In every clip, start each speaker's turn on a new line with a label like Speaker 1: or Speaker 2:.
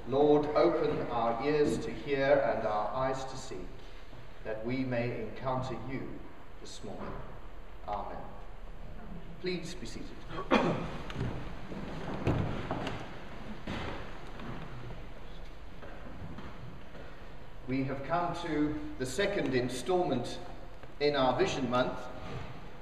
Speaker 1: Lord, open our ears to hear and our eyes to see, that we may encounter you this morning. Amen. Please be seated. We have come to the second installment in our Vision Month.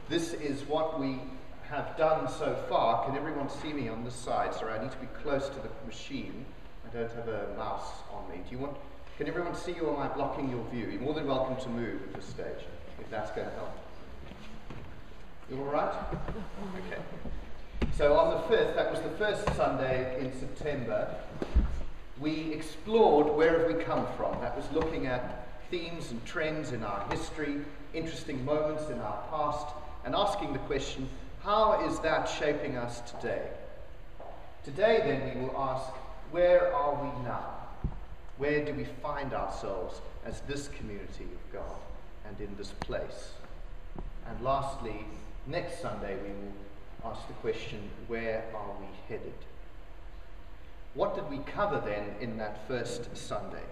Speaker 1: This is what we have done so far. Can everyone see me on this side? Sorry, I need to be close to the machine. I don't have a mouse on me. Can everyone see you, or am I blocking your view? You're more than welcome to move at this stage, if that's going to help. You all right? Okay. So on the 5th, that was the first Sunday in September, we explored where have we come from. That was looking at themes and trends in our history, interesting moments in our past, and asking the question, how is that shaping us today? Today, then, we will ask, where are we now? Where do we find ourselves as this community of God and in this place? And lastly, next Sunday, we will ask the question, where are we headed? What did we cover then in that first Sunday?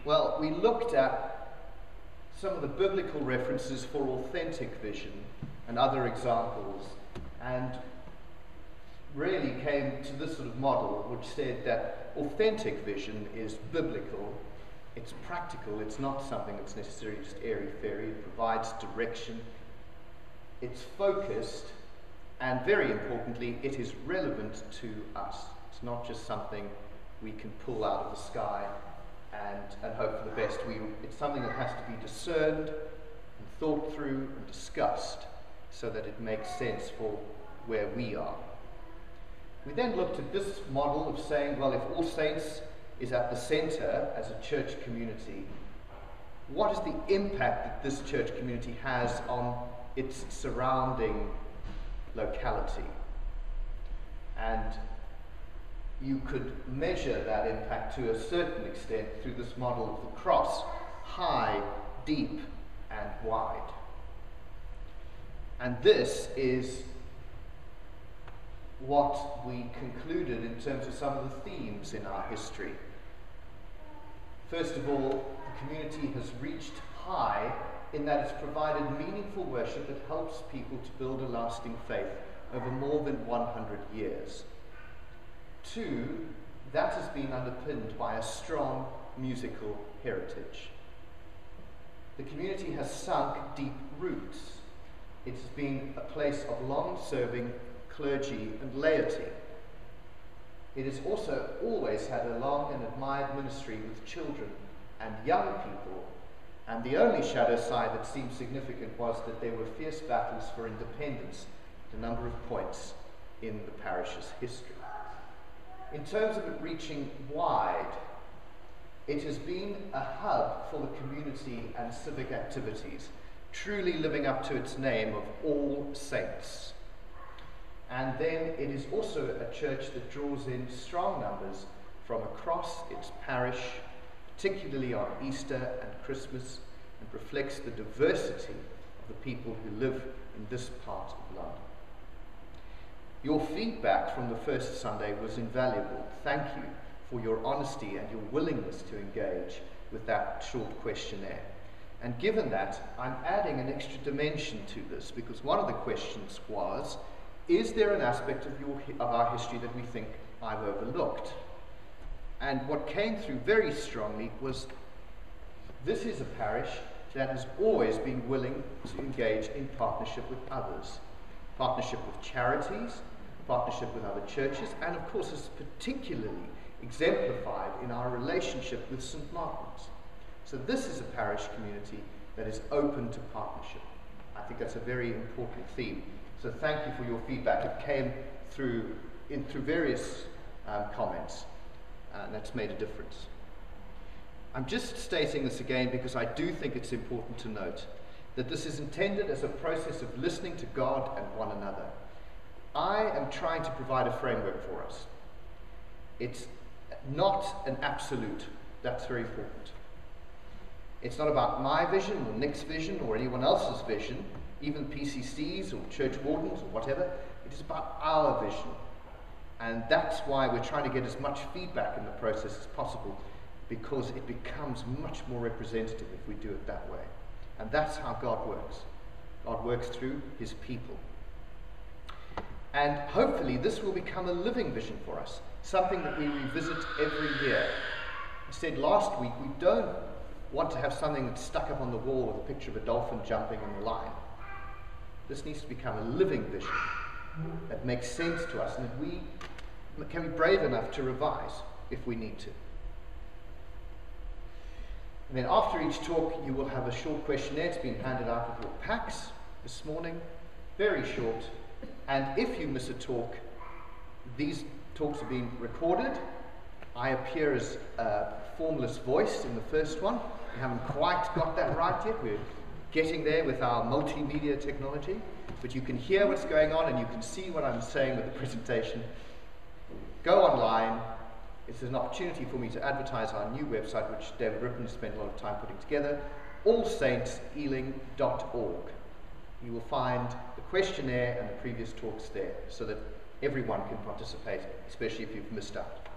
Speaker 1: Well, we looked at some of the biblical references for authentic vision and other examples, and really came to this sort of model which said that authentic vision is biblical, it's practical, it's not something that's necessarily just airy-fairy, it provides direction, it's focused, and very importantly, it is relevant to us. It's not just something we can pull out of the sky and hope for the best. It's something that has to be discerned and thought through and discussed so that it makes sense for where we are. We then looked at this model of saying, well, if All Saints is at the center as a church community, what is the impact that this church community has on its surrounding locality? And you could measure that impact to a certain extent through this model of the cross: high, deep, and wide. And this is what we concluded in terms of some of the themes in our history. First of all, the community has reached high in that it's provided meaningful worship that helps people to build a lasting faith over more than 100 years. 2, that has been underpinned by a strong musical heritage. The community has sunk deep roots. It's been a place of long-serving clergy and laity. It has also always had a long and admired ministry with children and young people, and the only shadow side that seemed significant was that there were fierce battles for independence at a number of points in the parish's history. In terms of it reaching wide, it has been a hub for the community and civic activities, truly living up to its name of All Saints. And then it is also a church that draws in strong numbers from across its parish, particularly on Easter and Christmas, and reflects the diversity of the people who live in this part of London. Your feedback from the first Sunday was invaluable. Thank you for your honesty and your willingness to engage with that short questionnaire. And given that, I'm adding an extra dimension to this, because one of the questions was, is there an aspect of our history that we think I've overlooked? And what came through very strongly was, this is a parish that has always been willing to engage in partnership with others. Partnership with charities, partnership with other churches, and of course is particularly exemplified in our relationship with St. Martin's. So this is a parish community that is open to partnership. I think that's a very important theme. So thank you for your feedback. It came through various comments, and that's made a difference. I'm just stating this again because I do think it's important to note that this is intended as a process of listening to God and one another. I am trying to provide a framework for us. It's not an absolute. That's very important. It's not about my vision or Nick's vision or anyone else's vision, even PCC's or church wardens or whatever. It is about our vision. And that's why we're trying to get as much feedback in the process as possible, because it becomes much more representative if we do it that way. And that's how God works. God works through his people. And hopefully this will become a living vision for us, something that we revisit every year. I said last week, we don't want to have something that's stuck up on the wall with a picture of a dolphin jumping in the line. This needs to become a living vision that makes sense to us, and that we can be brave enough to revise if we need to. And then after each talk, you will have a short questionnaire. It's been handed out with your packs this morning. Very short. And if you miss a talk, these talks are being recorded. I appear as a formless voice in the first one. We haven't quite got that right yet. We're getting there with our multimedia technology. But you can hear what's going on and you can see what I'm saying with the presentation. Go online. It's an opportunity for me to advertise our new website, which David Rippon spent a lot of time putting together, allsaintsealing.org. You will find the questionnaire and the previous talks there, so that everyone can participate, especially if you've missed out.